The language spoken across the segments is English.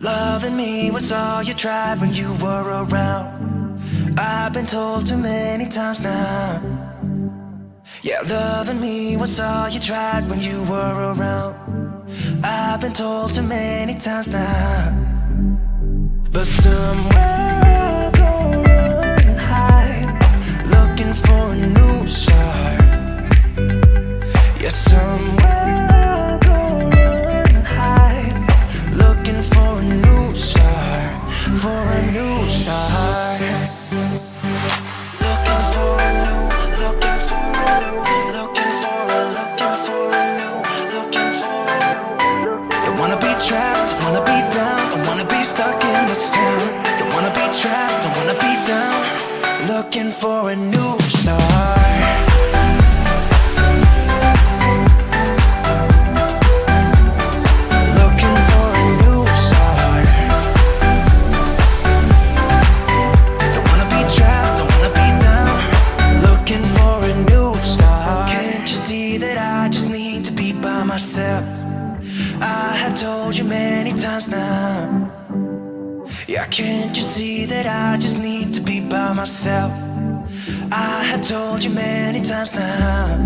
Loving me was all you tried when you were around. I've been told too many times now. Yeah, loving me was all you tried when you were around. I've been told too many times now. But somewhere I'll go run and hide, looking for a new start. Yeah, somewhere I'll go run and hide, looking for a new start, for a new start. Looking for a new, looking for a new, looking for a new, looking for a new. Don't wanna be trapped, don't wanna be down, don't wanna be stuck in this town. Don't wanna be trapped, don't wanna be down, looking for a new start. I have told you many times now. Yeah, can't you see that I just need to be by myself? I have told you many times now.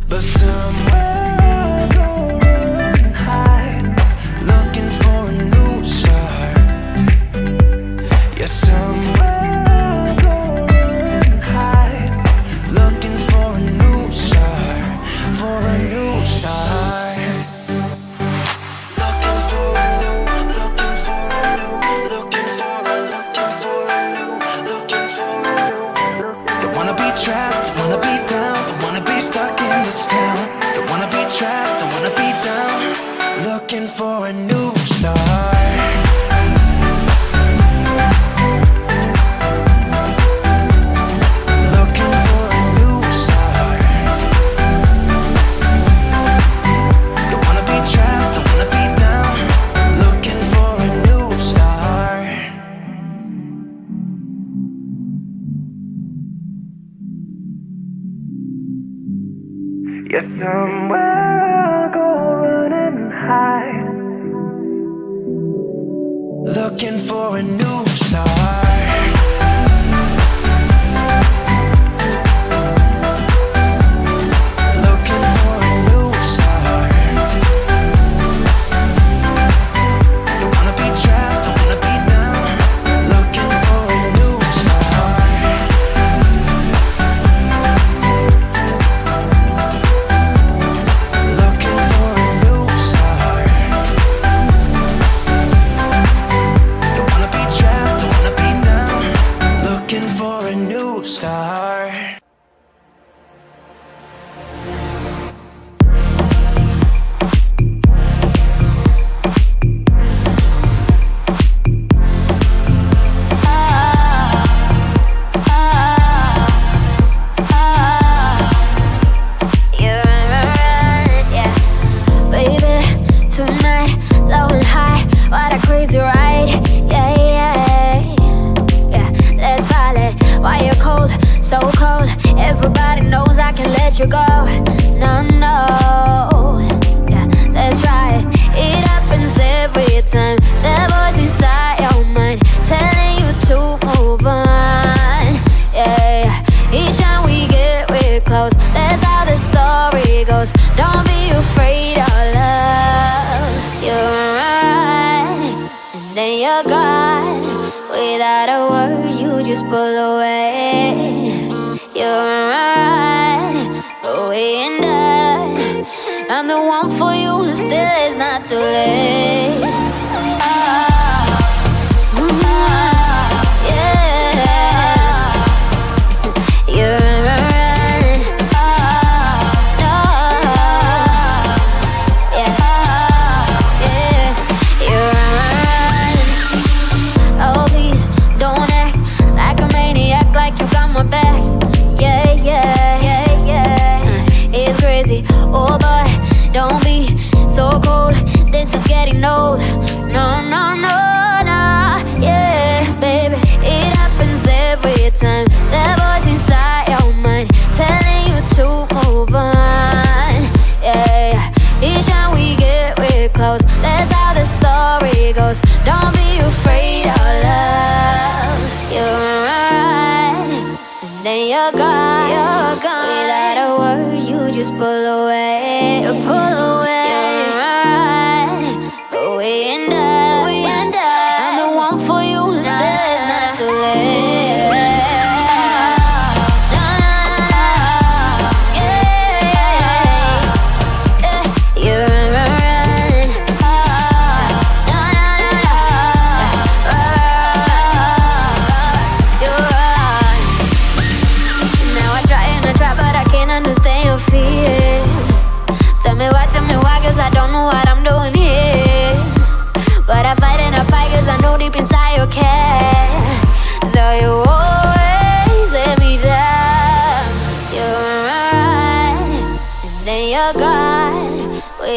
But somewhere I'll go run and hide, looking for a new start. Yeah, somewhere I'll go run and hide, looking for a new start, for a new start. Trapped, don't wanna be down, don't wanna be stuck in this town. Don't wanna be trapped, don't wanna be down, looking for a new start. Looking for a new start. Don't wanna be trapped, don't wanna be down, looking for a new start. Yeah, somewhere I'll go run and hide, looking for a new start. Looking for a new start. Don't wanna be trapped, don't wanna be down, looking for a new start. Looking for a new start. Don't wanna be trapped, don't wanna be down, looking for a new start. You go, no, no, yeah, that's right. It happens every time. The voice inside your mind telling you to move on. Yeah, each time we get real close, that's how the story goes. Don't be afraid of love. You're right, and then you're gone. Without a word, you just pull away. You're right, but we ain't done. I'm the one for you, and still it's not too late. Yeah, you're right. No, yeah, you're right. Oh, please don't act like a maniac, like you got my back. Yeah, yeah, yeah, yeah. It's crazy. Oh boy, don't be so cold. This is getting old.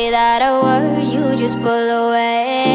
without a word, you just pull away.